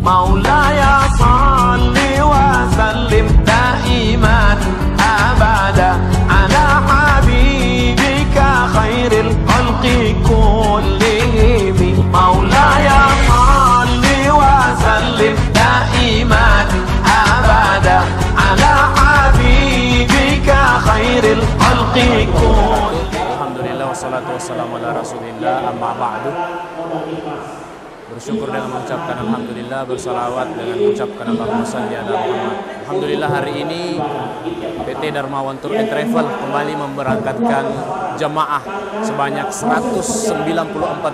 مولاي صل وسلم دائما أبدا على حبيبك خير الخلق كلهم مولاي صل وسلم دائما أبدا على حبيبك خير الخلق كلهم. Alhamdulillah wassalatu wassalamu ala rasulillah amma ba'du. Bersyukur dengan mengucapkan alhamdulillah, bersalawat dengan mengucapkan Allahumma shalli ala Muhammad. Alhamdulillah hari ini PT Darmawan Tour and Travel kembali memberangkatkan jamaah sebanyak 194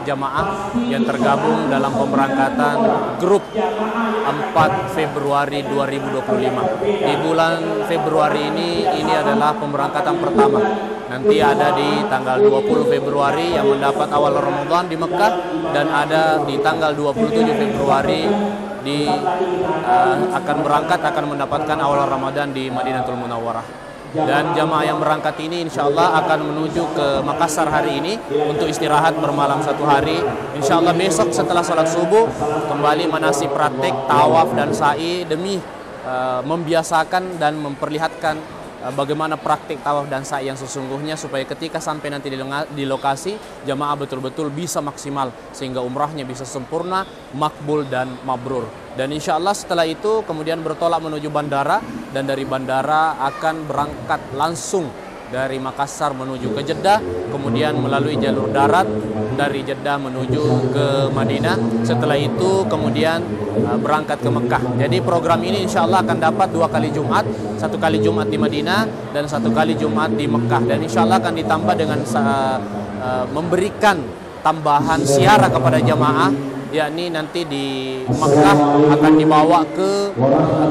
jamaah yang tergabung dalam pemberangkatan grup 4 Februari 2025. Di bulan Februari ini adalah pemberangkatan pertama. Nanti ada di tanggal 20 Februari yang mendapat awal Ramadan di Mekah, dan ada di tanggal 27 Februari akan mendapatkan awal Ramadan di Madinatul Munawwarah. Dan jamaah yang berangkat ini insya Allah akan menuju ke Makassar hari ini untuk istirahat bermalam 1 hari. Insya Allah besok setelah sholat subuh kembali manasik praktek tawaf dan sa'i demi membiasakan dan memperlihatkan bagaimana praktik tawaf dan sa'i yang sesungguhnya, supaya ketika sampai nanti di lokasi jamaah betul-betul bisa maksimal sehingga umrahnya bisa sempurna, makbul dan mabrur. Dan insya Allah setelah itu kemudian bertolak menuju bandara, dan dari bandara akan berangkat langsung dari Makassar menuju ke Jeddah, kemudian melalui jalur darat dari Jeddah menuju ke Madinah. Setelah itu kemudian berangkat ke Mekah. Jadi program ini insya Allah akan dapat 2 kali Jumat, 1 kali Jumat di Madinah dan 1 kali Jumat di Mekah. Dan insya Allah akan ditambah dengan memberikan tambahan ziarah kepada jamaah, yakni nanti di Mekah akan dibawa ke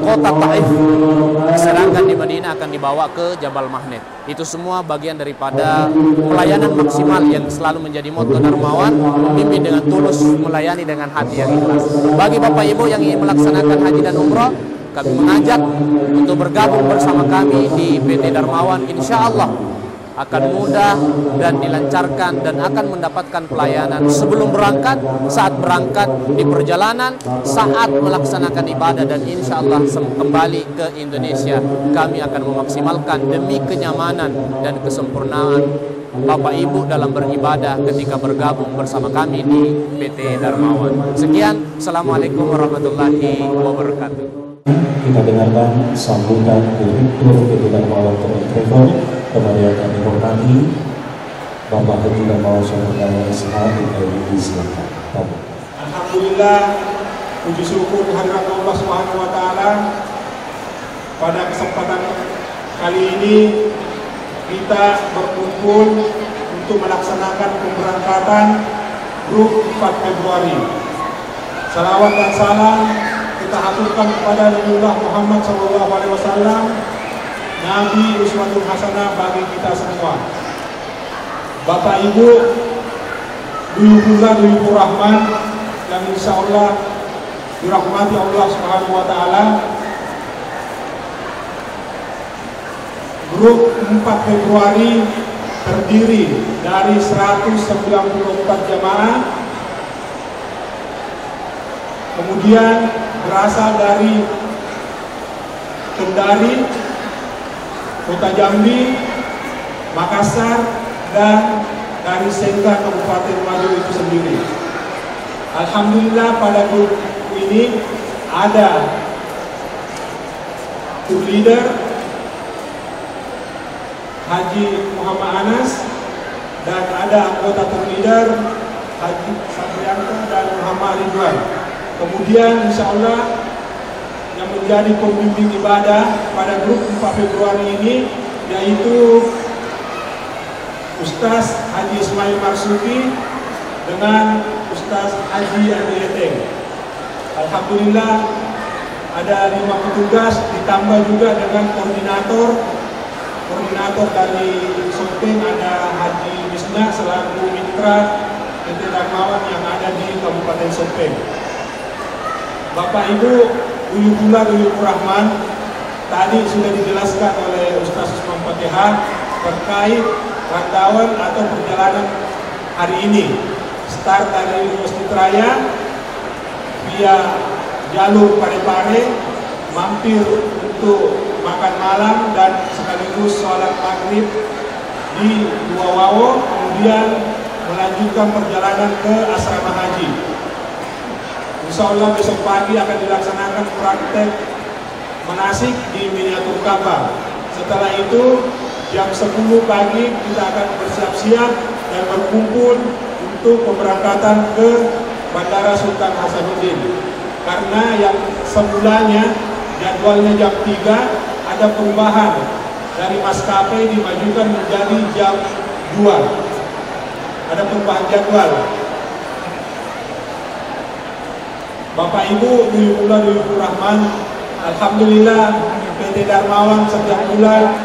kota Taif, sedangkan di Madinah akan dibawa ke Jabal Mahnet. Itu semua bagian daripada pelayanan maksimal yang selalu menjadi motto Darmawan, memimpin dengan tulus, melayani dengan hati yang ikhlas. Bagi Bapak Ibu yang ingin melaksanakan haji dan umrah, kami mengajak untuk bergabung bersama kami di PT Darmawan. Insya Allah akan mudah dan dilancarkan dan akan mendapatkan pelayanan sebelum berangkat, saat berangkat, di perjalanan, saat melaksanakan ibadah, dan insya Allah kembali ke Indonesia. Kami akan memaksimalkan demi kenyamanan dan kesempurnaan Bapak Ibu dalam beribadah ketika bergabung bersama kami di PT Darmawan. Sekian, Assalamualaikum warahmatullahi wabarakatuh. Kita dengarkan sambutan Direktur PT Darmawan Tour and Travel kepada yang kami hormati Bapak Haji Darmawan Saudara Ishaq Ibrahim. Silakan. Alhamdulillah, puji syukur kehadirat Allah Subhanahu wa taala. Pada kesempatan kali ini kita berkumpul untuk melaksanakan pemberangkatan grup 4 Februari. Salawat dan salam kita haturkan kepada Rasulullah Muhammad SAW, Nabi uswatul hasanah bagi kita semua. Bapak Ibu, duyufur rahman yang insya Allah dirahmati Allah Subhanahu wa taala. Grup 4 Februari terdiri dari 194 jamaah, kemudian berasal dari Kendari, Kota Jambi, Makassar, dan dari Sengkang Kabupaten Madiun itu sendiri. Alhamdulillah pada grup ini ada tour leader Haji Muhammad Anas, dan ada anggota tour leader Haji Sabrianto dan Muhammad Ridwan. Kemudian insya Allah yang menjadi pembimbing ibadah pada grup 4 Februari ini yaitu Ustaz Haji Ismail Marsuki dengan Ustaz Haji Andi Eteng. Alhamdulillah ada 5 petugas, ditambah juga dengan koordinator dari Sopeng, ada Haji Bisna selaku mitra PT Darmawan yang ada di Kabupaten Sopeng. Bapak Ibu, duyufur rahman, tadi sudah dijelaskan oleh Ustaz Usman Fatihah terkait rundown atau perjalanan hari ini. Start dari Masjid Raya via jalur Parepare, mampir untuk makan malam dan sekaligus sholat maghrib di Dua Wawo, kemudian melanjutkan perjalanan ke asrama haji. Insya Allah besok pagi akan dilaksanakan praktek manasik di Miniatur Ka'bah. Setelah itu jam 10 pagi kita akan bersiap-siap dan berkumpul untuk pemberangkatan ke Bandara Sultan Hasanuddin. Karena yang semulanya jadwalnya jam 3 ada perubahan dari maskapai dimajukan menjadi jam 2. Ada perubahan jadwal. Bapak Ibu, Duyufullah Duyufur Rahman, alhamdulillah PT Darmawan setiap bulan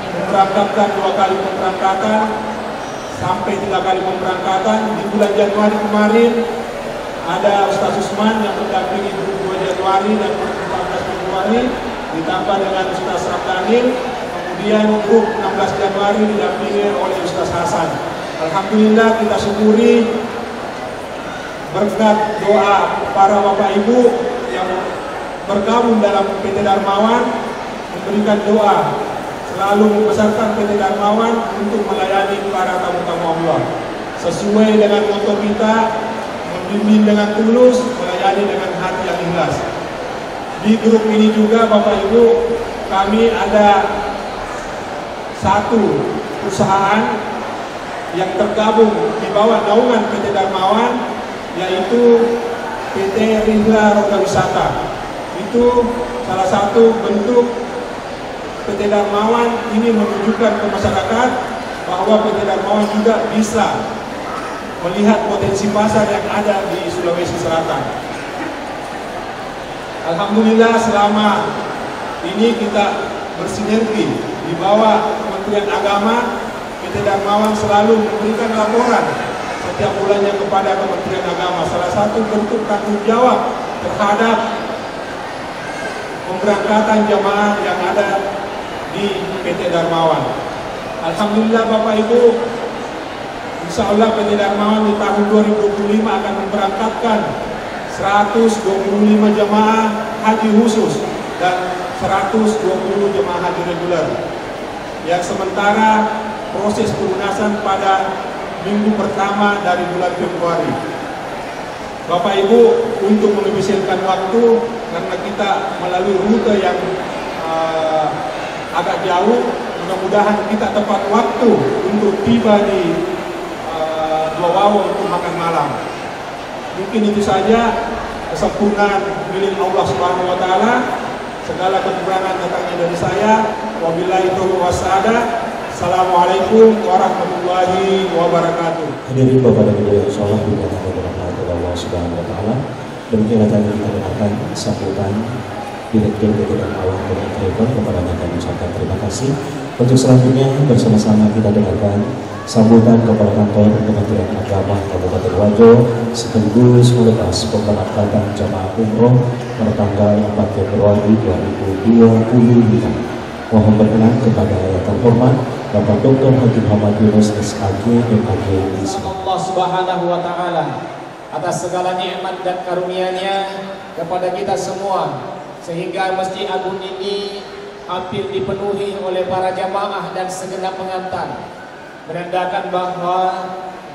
memberangkatkan 2 kali pemberangkatan sampai 3 kali pemberangkatan. Di bulan Januari kemarin ada Ustaz Usman yang mendampingi 2 Januari dan 14 Februari ditambah dengan Ustaz Rabdanil, kemudian grup 16 Januari didampingi oleh Ustaz Hasan. Alhamdulillah kita syukuri berkat doa para Bapak Ibu yang bergabung dalam PT Darmawan, memberikan doa selalu membesarkan PT Darmawan untuk melayani para tamu-tamu Allah sesuai dengan motto kita, membimbing dengan tulus, melayani dengan hati yang ikhlas. Di grup ini juga Bapak Ibu, kami ada satu perusahaan yang tergabung di bawah naungan PT Darmawan, yaitu PT Rihla Roda Wisata. Itu salah satu bentuk PT Darmawan ini menunjukkan ke masyarakat bahwa PT Darmawan juga bisa melihat potensi pasar yang ada di Sulawesi Selatan. Alhamdulillah selama ini kita bersinergi di bawah Kementerian Agama. PT Darmawan selalu memberikan laporan setiap bulannya kepada Kementerian Agama. Salah satu bentuk tanggung jawab terhadap pemberangkatan jamaah yang ada di PT Darmawan. Alhamdulillah Bapak Ibu, insya Allah PT Darmawan di tahun 2025 akan memberangkatkan 125 jamaah haji khusus dan 120 jamaah haji reguler. Yang sementara proses pelunasan pada minggu pertama dari bulan Februari. Bapak Ibu, untuk mengefisienkan waktu karena kita melalui rute yang agak jauh, mudah-mudahan kita tepat waktu untuk tiba di Dua Wawo untuk makan malam. Mungkin itu saja, kesempurnaan milik Allah Subhanahu wa taala. Segala kekurangan datangnya dari saya. Wabillahi taufiq wassadah. Assalamualaikum warahmatullahi wabarakatuh. Hadirin Bapak dan Ibu yang sholat dimuliakan oleh Allah Subhanahu wa taala. Demikianlah tadi kita dengarkan sambutan Direktur PT Darmawan Travel. Kepadanya kami ucapkan terima kasih. Untuk selanjutnya bersama-sama kita dengarkan sambutan Kepala Kantor Kementerian Agama Kabupaten Wajo sekaligus melepas pemberangkatan jamaah umroh pada tanggal 4 Februari 2025. Mohon berkenan kepada yang terhormat Bapak Dr. Haji Muhammad Yunus SAG MAG Allah Subhanahu wa taala atas segala nikmat dan karunia-Nya kepada kita semua, sehingga Masjid Agung ini hampir dipenuhi oleh para jamaah dan segenap pengantar, menandakan bahwa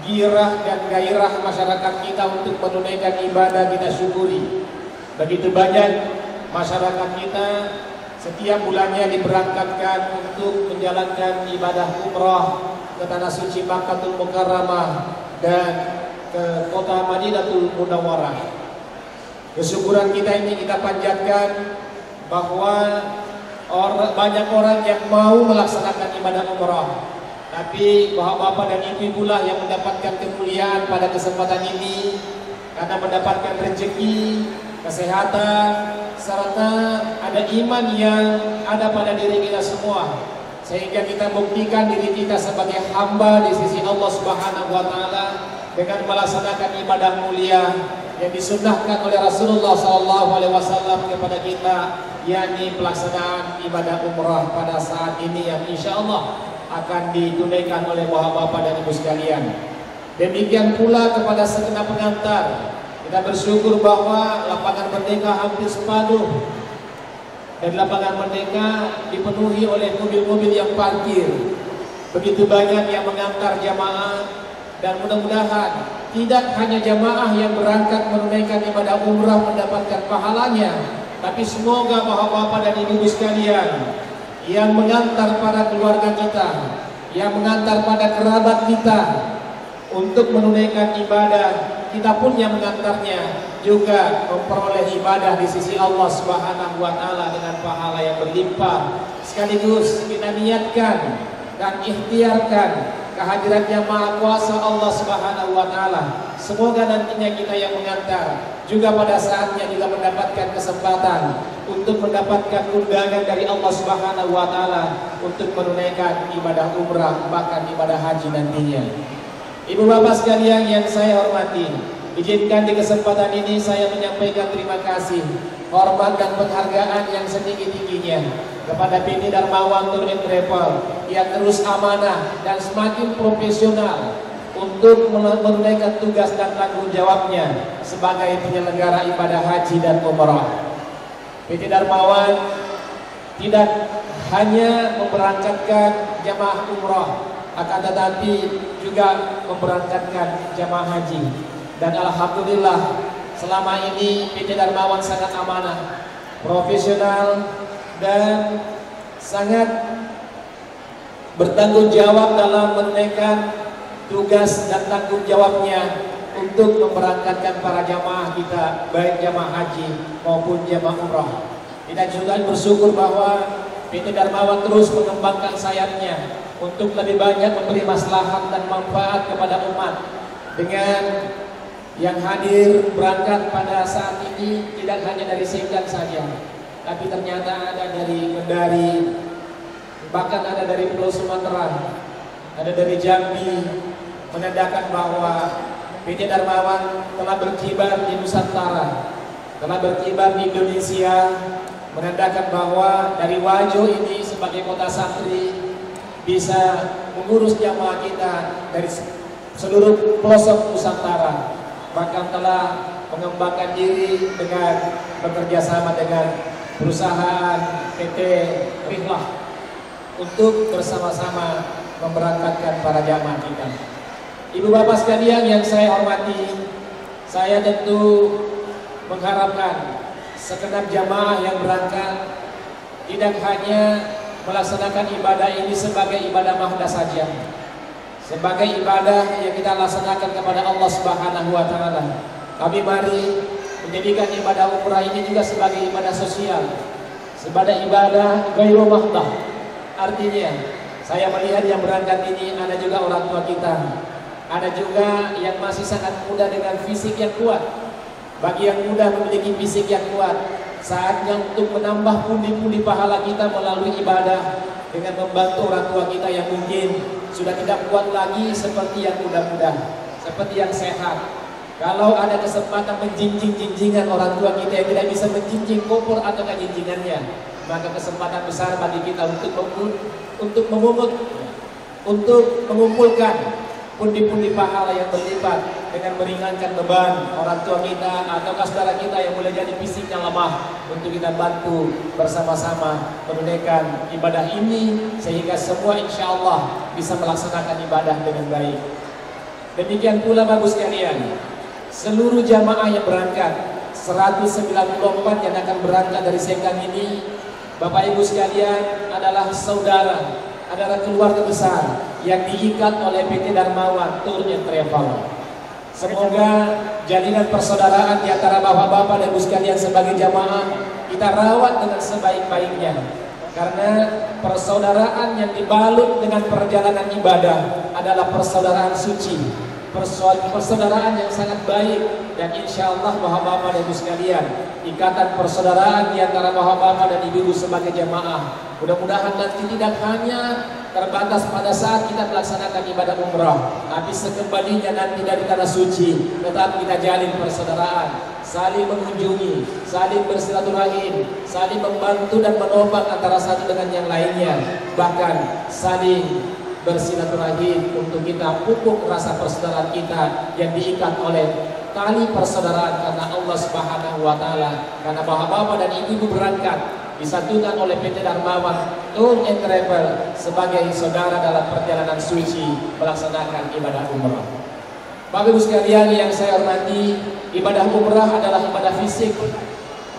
girah dan gairah masyarakat kita untuk menunaikan ibadah kita syukuri. Begitu banyak masyarakat kita setiap bulannya diberangkatkan untuk menjalankan ibadah umrah ke tanah suci Makkahul Mukarramah dan ke kota Madinatul Munawwarah. Kesyukuran kita ini kita panjatkan bahwa banyak orang yang mau melaksanakan ibadah umrah, tapi bapak-bapak dan ibu-ibu lah yang mendapatkan kemuliaan pada kesempatan ini karena mendapatkan rezeki, kesehatan, serta ada iman yang ada pada diri kita semua, sehingga kita buktikan diri kita sebagai hamba di sisi Allah Subhanahu wa taala dengan melaksanakan ibadah mulia yang disunnahkan oleh Rasulullah SAW kepada kita, yakni pelaksanaan ibadah umrah pada saat ini yang insya Allah akan ditunaikan oleh bapak-bapak dan ibu sekalian. Demikian pula kepada segenap pengantar Kita bersyukur bahwa lapangan Merdeka hampir separuh dan lapangan Merdeka dipenuhi oleh mobil-mobil yang parkir. Begitu banyak yang mengantar jamaah, dan mudah-mudahan tidak hanya jamaah yang berangkat menunaikan ibadah umrah mendapatkan pahalanya, tapi semoga bapak-bapak dan ibu-ibu sekalian yang mengantar para keluarga kita, yang mengantar pada kerabat kita untuk menunaikan ibadah, kita pun yang mengantarnya juga memperoleh ibadah di sisi Allah Subhanahu wa taala dengan pahala yang berlimpah. Sekaligus kita niatkan dan ikhtiarkan kehadiran yang Maha Kuasa Allah Subhanahu wa taala. Semoga nantinya kita yang mengantar juga pada saatnya juga mendapatkan kesempatan untuk mendapatkan undangan dari Allah Subhanahu wa taala untuk menunaikan ibadah umrah bahkan ibadah haji nantinya. Ibu bapak sekalian yang saya hormati, izinkan di kesempatan ini saya menyampaikan terima kasih, hormat dan penghargaan yang setinggi-tingginya kepada PT Darmawan Tour and Travel yang terus amanah dan semakin profesional untuk menunaikan tugas dan tanggung jawabnya sebagai penyelenggara ibadah haji dan umrah. PT Darmawan tidak hanya memberangkatkan jamaah umrah, akan tetapi juga memberangkatkan jamaah haji. Dan alhamdulillah selama ini PT Darmawan sangat amanah, profesional, dan sangat bertanggung jawab dalam menunaikan tugas dan tanggung jawabnya untuk memberangkatkan para jamaah kita, baik jamaah haji maupun jamaah umrah. Kita juga bersyukur bahwa PT Darmawan terus mengembangkan sayapnya untuk lebih banyak memberi maslahat dan manfaat kepada umat. Dengan yang hadir berangkat pada saat ini tidak hanya dari Senggan saja, tapi ternyata ada dari Kendari, bahkan ada dari Pulau Sumatera, ada dari Jambi, menandakan bahwa PT Darmawan telah berkibar di Nusantara, telah berkibar di Indonesia, menandakan bahwa dari Wajo ini sebagai kota santri bisa mengurus jamaah kita dari seluruh pelosok Nusantara, bahkan telah mengembangkan diri dengan bekerja sama dengan perusahaan PT Rihlah untuk bersama-sama memberangkatkan para jamaah kita. Ibu bapak sekalian yang saya hormati, saya tentu mengharapkan segenap jamaah yang berangkat tidak hanya melaksanakan ibadah ini sebagai ibadah mahdah saja, sebagai ibadah yang kita laksanakan kepada Allah Subhanahu wa taala. Tapi mari menjadikan ibadah umrah ini juga sebagai ibadah sosial, sebagai ibadah ghairu mahdah. Artinya, saya melihat yang berangkat ini ada juga orang tua kita, ada juga yang masih sangat muda dengan fisik yang kuat. Bagi yang muda memiliki fisik yang kuat, saatnya untuk menambah pundi-pundi pahala kita melalui ibadah dengan membantu orang tua kita yang mungkin sudah tidak kuat lagi seperti yang muda-muda, seperti yang sehat. Kalau ada kesempatan menjinjing-jinjingan orang tua kita yang tidak bisa menjinjing koper atau jinjingannya, maka kesempatan besar bagi kita untuk mengumpulkan pundi-pundi pahala yang berlipat dengan meringankan beban orang tua kita atau saudara kita yang boleh jadi fisiknya lemah, untuk kita bantu bersama-sama menunaikan ibadah ini sehingga semua insya Allah bisa melaksanakan ibadah dengan baik. Demikian pula bagus sekalian, seluruh jamaah yang berangkat 194 yang akan berangkat dari Senggan ini, Bapak Ibu sekalian, adalah saudara, adalah keluarga besar yang diikat oleh PT Darmawan Tour and Travel. Semoga jalinan persaudaraan di antara bapak-bapak dan ibu sekalian sebagai jamaah kita rawat dengan sebaik-baiknya, karena persaudaraan yang dibalut dengan perjalanan ibadah adalah persaudaraan suci, persaudaraan yang sangat baik. Dan insya Allah bapak-bapak dan ibu sekalian, ikatan persaudaraan di antara bapak-bapak dan ibu-ibu sebagai jamaah mudah-mudahan nanti tidak hanya terbatas pada saat kita melaksanakan ibadah umrah, tapi sekembalinya nanti dari tanah suci tetap kita jalin persaudaraan, saling mengunjungi, saling bersilaturahim, saling membantu dan menopang antara satu dengan yang lainnya, bahkan saling bersilaturahim, untuk kita pupuk rasa persaudaraan kita yang diikat oleh tali persaudaraan karena Allah Subhanahu wa Ta'ala, karena bapak-bapak dan ibu-ibu berangkat disatukan oleh PT Darmawan Tour and Travel sebagai saudara dalam perjalanan suci melaksanakan ibadah umrah. Bapak Ibu sekalian yang saya hormati, ibadah umrah adalah ibadah fisik,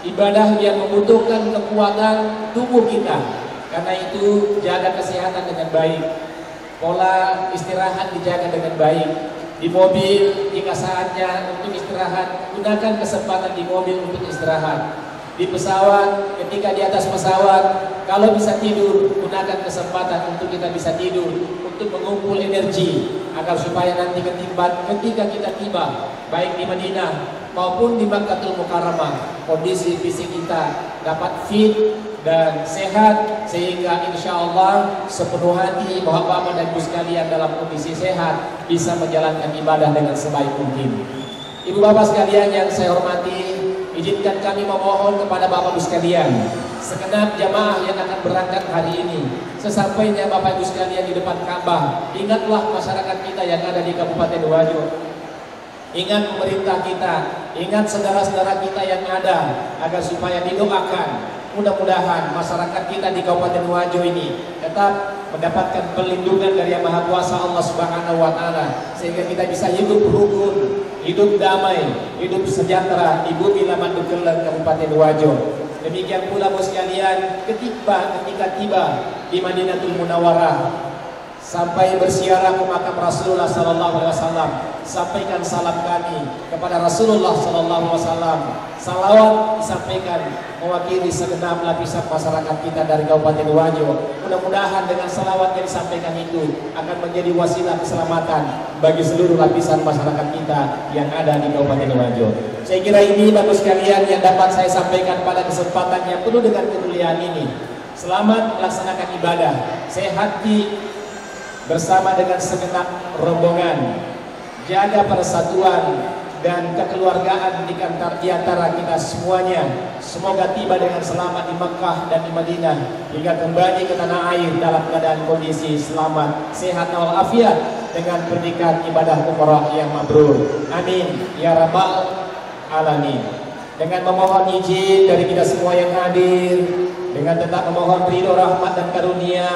ibadah yang membutuhkan kekuatan tubuh kita. Karena itu jaga kesehatan dengan baik, pola istirahat dijaga dengan baik. Di mobil jika saatnya untuk istirahat, gunakan kesempatan di mobil untuk istirahat. Di pesawat, ketika di atas pesawat, kalau bisa tidur, gunakan kesempatan untuk kita bisa tidur, untuk mengumpul energi agar supaya nanti ketika kita tiba baik di Madinah maupun di Makkahul Mukarramah, kondisi fisik kita dapat fit dan sehat, sehingga insya Allah sepenuh hati bapak-bapak dan ibu sekalian dalam kondisi sehat bisa menjalankan ibadah dengan sebaik mungkin. Ibu bapak sekalian yang saya hormati, izinkan kami memohon kepada bapak ibu sekalian, segenap jamaah yang akan berangkat hari ini, sesampainya bapak ibu sekalian di depan Ka'bah, ingatlah masyarakat kita yang ada di Kabupaten Wajo, ingat pemerintah kita, ingat saudara-saudara kita yang ada, agar supaya didoakan. Mudah-mudahan masyarakat kita di Kabupaten Wajo ini tetap mendapatkan perlindungan dari Yang Maha Kuasa Allah Subhanahu wa Ta'ala, sehingga kita bisa hidup rukun, hidup damai, hidup sejahtera di bumi Laman Dukeleng Kabupaten Wajo. Demikian pula bos sekalian, ketika tiba di Madinatul Munawwarah, sampai bersiarah ke makam Rasulullah Sallallahu Alaihi Wasallam, sampaikan salam kami kepada Rasulullah Sallallahu Alaihi Wasallam. Salawat disampaikan mewakili segenap lapisan masyarakat kita dari Kabupaten Wajo. Mudah-mudahan dengan salawat yang disampaikan itu akan menjadi wasilah keselamatan bagi seluruh lapisan masyarakat kita yang ada di Kabupaten Wajo. Saya kira ini bagus sekalian yang dapat saya sampaikan pada kesempatan yang penuh dengan kemuliaan ini. Selamat melaksanakan ibadah, sehat bersama dengan segenap rombongan, jaga persatuan dan kekeluargaan di antara kita semuanya. Semoga tiba dengan selamat di Mekah dan di Madinah, hingga kembali ke tanah air dalam keadaan kondisi selamat, sehat walafiat, dengan pernikahan ibadah umrah yang mabrur. Amin ya rabbal alamin. Dengan memohon izin dari kita semua yang hadir, dengan tetap memohon ridho, rahmat dan karunia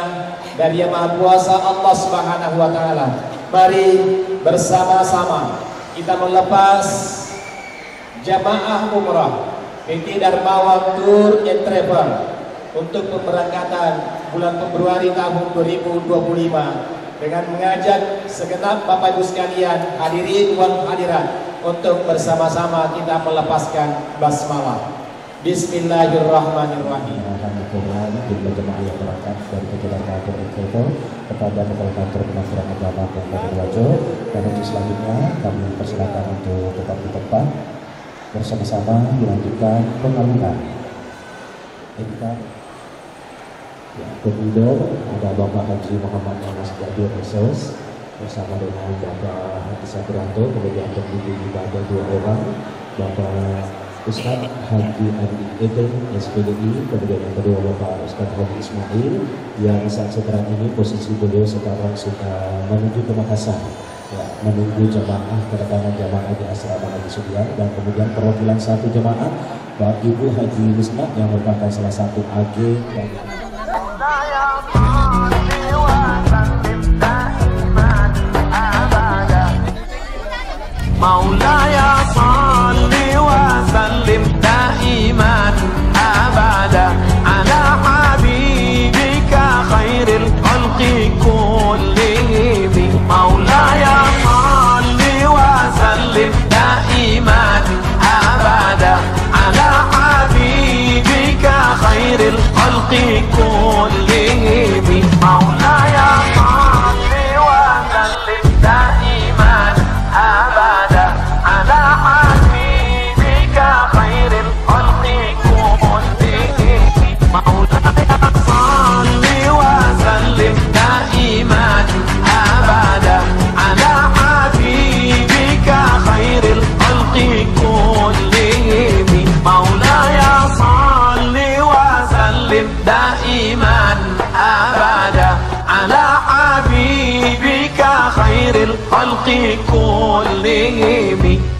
dari Yang Maha Kuasa Allah Subhanahu wa Ta'ala, mari bersama-sama kita melepas jamaah umrah PT Darmawan Tour and Travel untuk pemberangkatan bulan Februari tahun 2025, dengan mengajak segenap Bapak Ibu sekalian, hadirin wal hadirat, untuk bersama-sama kita melepaskan basmalah. Bismillahirrahmanirrahim. Jumlah jemaah yang berangkat dari PT Darmawan Tour and Travel kepada Kepala Kantor Kementerian Agama Kabupaten Wajo, dan untuk selanjutnya kami persilakan untuk tetap di tempat bersama-sama dilanjutkan pengalukan. Pemimpin ada Bapak Haji Muhammad Anas Jabir Resos bersama dengan Bapak Haji Sabranto, kemudian pemimpin ibadah 2 orang, Bapak Ustaz Haji Adi Eden SPDI, kemudian yang kedua Bapak Ustaz Haji Ismail, yang saat sekarang ini posisi beliau sekarang sudah menuju ke Makassar, ya, menunggu jemaah kedatangan jemaah di asrama Haji Sudiar, dan kemudian perwakilan satu jemaah Bapak Ibu Haji Wisna yang merupakan salah satu AG dan Maulaya salli wa sallim daiman abada ala habibika khairil khalqi kullihim. Maulaya salli wa sallim daiman abada ala habibika khairil khalqi kullihim. Maulaya salli wa sallim daiman abada الخلق كلهم